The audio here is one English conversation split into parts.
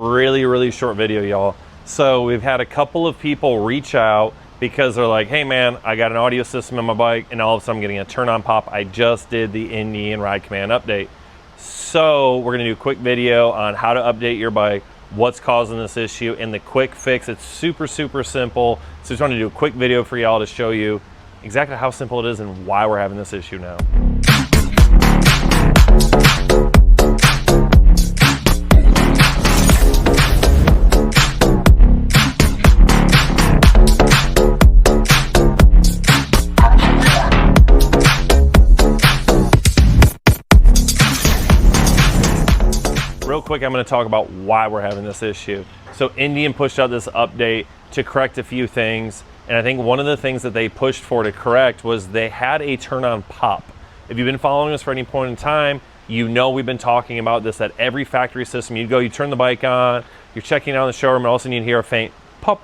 Really short video, y'all. So we've had a couple of people reach out because they're like, hey man, I got an audio system in my bike and all of a sudden I'm getting a turn on pop. I just did the Indian Ride Command update. So we're gonna do a quick video on how to update your bike, what's causing this issue, and the quick fix. It's super simple. So just wanted to do a quick video for y'all to show you exactly how simple it is and why we're having this issue now. Real quick, I'm going to talk about why we're having this issue. So Indian pushed out this update to correct a few things, and I think one of the things that they pushed for to correct was they had a turn on pop. If you've been following us for any point in time, you know we've been talking about this at every factory system. You turn the bike on, you're checking out in the showroom, and all of a sudden you hear a faint pop.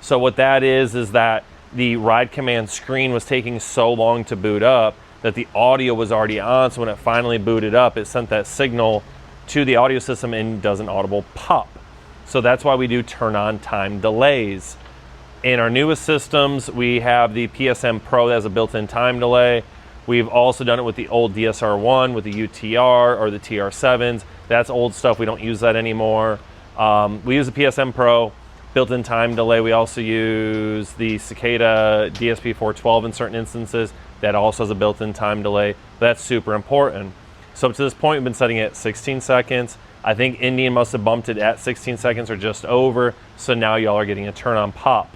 So what that is that the Ride Command screen was taking so long to boot up that the audio was already on, so when it finally booted up, it sent that signal to the audio system and does an audible pop. So that's why we do turn on time delays. In our newest systems, we have the PSM Pro that has a built-in time delay. We've also done it with the old DSR1, with the UTR or the TR7s. That's old stuff, we don't use that anymore. We use the PSM Pro, built-in time delay. We also use the Cicada DSP412 in certain instances. That also has a built-in time delay. That's super important. So up to this point, we've been setting it at 16 seconds. I think Indian must have bumped it at 16 seconds or just over. So now y'all are getting a turn on pop.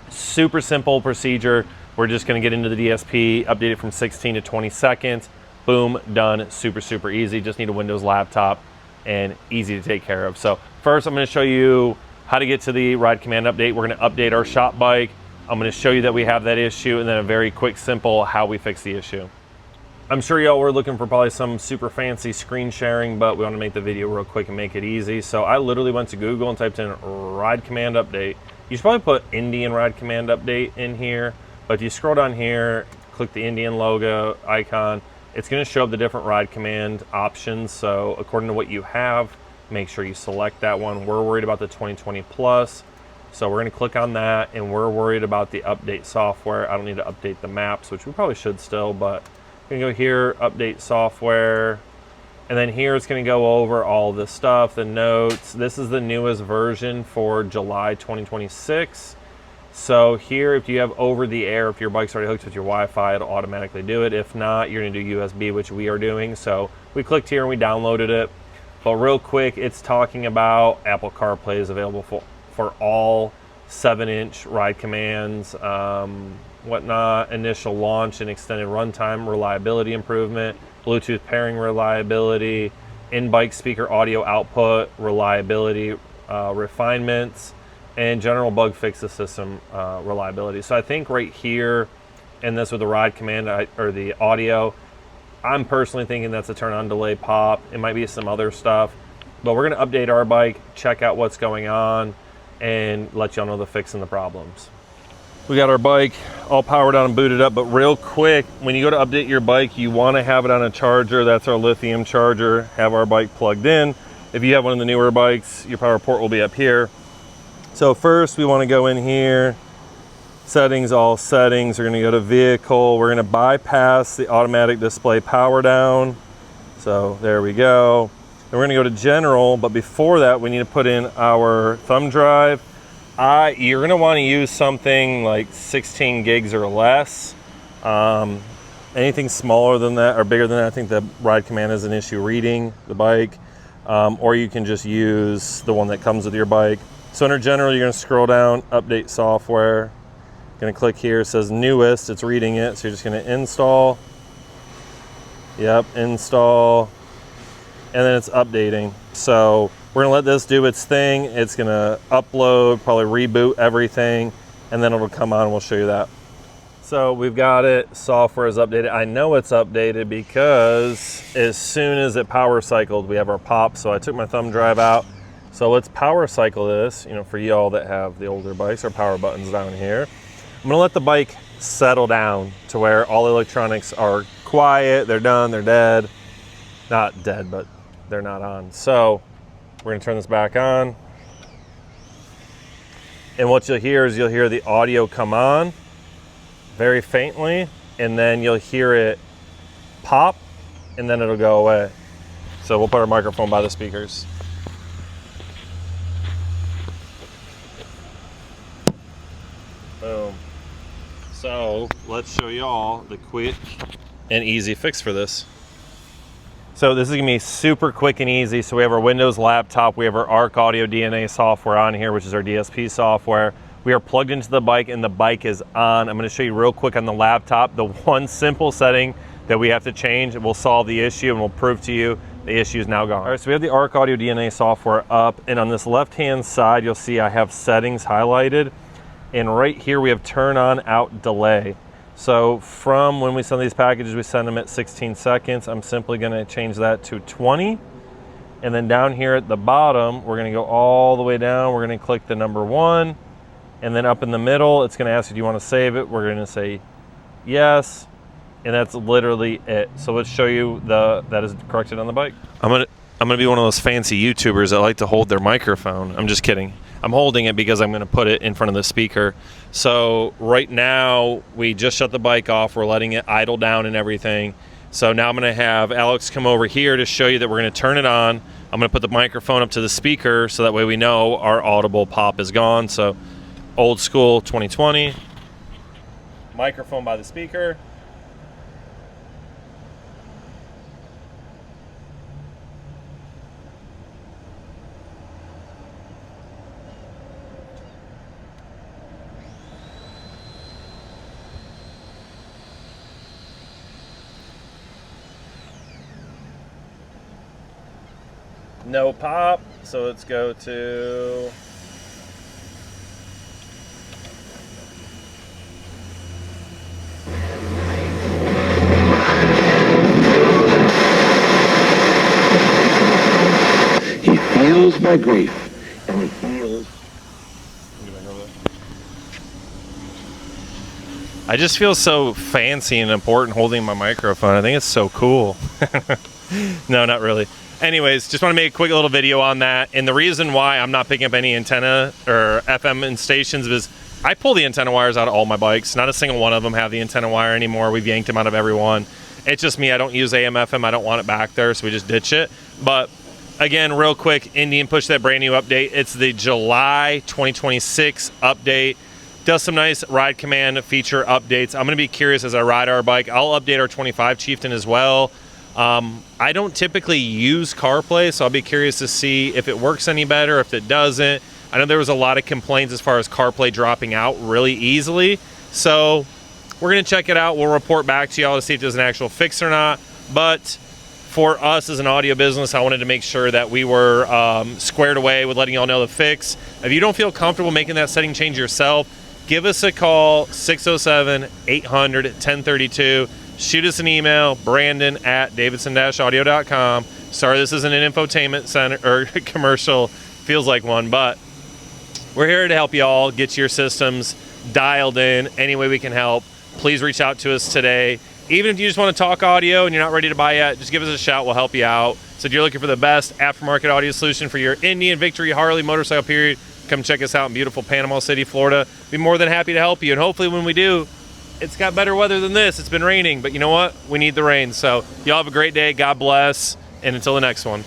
Super simple procedure. We're just gonna get into the DSP, update it from 16 to 20 seconds. Boom, done, super easy. Just need a Windows laptop and easy to take care of. So first I'm gonna show you how to get to the Ride Command update. We're gonna update our shop bike. I'm gonna show you that we have that issue and then a very quick, simple how we fix the issue. I'm sure y'all were looking for probably some super fancy screen sharing, but we want to make the video real quick and make it easy. So I literally went to Google and typed in Ride Command Update. You should probably put Indian Ride Command Update in here, but if you scroll down here, click the Indian logo icon, it's going to show up the different Ride Command options. So according to what you have, make sure you select that one. We're worried about the 2020 Plus, so we're going to click on that, and we're worried about the update software. I don't need to update the maps, which we probably should still, but going to go here, update software, and then here it's going to go over all this stuff, the notes. This is the newest version for July 2026. So here, if you have over the air, if your bike's already hooked with your Wi-Fi, it'll automatically do it. If not, you're going to do USB, which we are doing. So we clicked here and we downloaded it. But real quick, it's talking about Apple CarPlay is available for all 7-inch Ride Commands, whatnot, initial launch and extended runtime reliability improvement, Bluetooth pairing reliability, in-bike speaker audio output reliability refinements, and general bug fixes system reliability. So I think right here in this with the Ride Command or the audio, I'm personally thinking that's a turn on delay pop. It might be some other stuff, but we're going to update our bike, check out what's going on, and let y'all know the fix and the problems. We got our bike all powered on and booted up, but real quick, when you go to update your bike, you want to have it on a charger. That's our lithium charger. Have our bike plugged in. If you have one of the newer bikes, your power port will be up here. So first we want to go in here, settings, all settings. We're going to go to vehicle. We're going to bypass the automatic display power down. So there we go. And we're going to go to general, but before that, we need to put in our thumb drive. You're going to want to use something like 16 gigs or less. Anything smaller than that or bigger than that, I think the Ride Command has an issue reading the bike. Or you can just use the one that comes with your bike. So under general, you're going to scroll down, update software. Going to click here, it says newest, it's reading it. So you're just going to install. Yep, install. And then it's updating. So we're gonna let this do its thing. It's gonna upload, probably reboot everything, and then it'll come on and we'll show you that. So we've got it, software is updated. I know it's updated because as soon as it power cycled, we have our pop. So I took my thumb drive out. So let's power cycle this, for y'all that have the older bikes, our power buttons down here. I'm gonna let the bike settle down to where all the electronics are quiet, they're done, they're dead. Not dead, but they're not on. So We're gonna turn this back on. And what you'll hear is you'll hear the audio come on very faintly, and then you'll hear it pop, and then it'll go away. So we'll put our microphone by the speakers. Boom. So let's show y'all the quick and easy fix for this. So this is gonna be super quick and easy. So we have our Windows laptop, we have our Arc Audio DNA software on here, which is our DSP software. We are plugged into the bike and the bike is on. I'm gonna show you real quick on the laptop, the one simple setting that we have to change. It will solve the issue and will prove to you the issue is now gone. All right, so we have the Arc Audio DNA software up, and on this left-hand side, you'll see I have settings highlighted. And right here, we have turn on out delay. So from when we send these packages, we send them at 16 seconds. I'm simply gonna change that to 20. And then down here at the bottom, we're gonna go all the way down. We're gonna click the number 1. And then up in the middle, it's gonna ask you, do you wanna save it? We're gonna say yes. And that's literally it. So let's show you that is corrected on the bike. I'm gonna be one of those fancy YouTubers that like to hold their microphone. I'm just kidding. I'm holding it because I'm gonna put it in front of the speaker. So right now, we just shut the bike off. We're letting it idle down and everything. So now I'm gonna have Alex come over here to show you that we're gonna turn it on. I'm gonna put the microphone up to the speaker so that way we know our audible pop is gone. So old school 2020, microphone by the speaker. No pop, so let's go to He feels my grief, and he feels. I just feel so fancy and important holding my microphone. I think it's so cool. No, not really. Anyways, just want to make a quick little video on that. And the reason why I'm not picking up any antenna or FM stations is I pull the antenna wires out of all my bikes. Not a single one of them have the antenna wire anymore. We've yanked them out of every one. It's just me. I don't use AM, FM. I don't want it back there, so we just ditch it. But again, real quick, Indian pushed that brand new update. It's the July 2026 update. Does some nice ride command feature updates. I'm going to be curious as I ride our bike. I'll update our 25 Chieftain as well. I don't typically use CarPlay, so I'll be curious to see if it works any better, if it doesn't. I know there was a lot of complaints as far as CarPlay dropping out really easily. So we're going to check it out. We'll report back to y'all to see if there's an actual fix or not. But for us as an audio business, I wanted to make sure that we were squared away with letting y'all know the fix. If you don't feel comfortable making that setting change yourself, give us a call, 607-800-1032. Shoot us an email, brandon@davidson-audio.com. Sorry, this isn't an infotainment center or commercial. Feels like one, but we're here to help you all get your systems dialed in any way we can help. Please reach out to us today. Even if you just want to talk audio and you're not ready to buy yet, just give us a shout. We'll help you out. So if you're looking for the best aftermarket audio solution for your Indian, Victory, Harley, motorcycle period, come check us out in beautiful Panama City, Florida. Be more than happy to help you. And hopefully when we do, it's got better weather than this. It's been raining, but you know what? We need the rain. So y'all have a great day. God bless. And until the next one.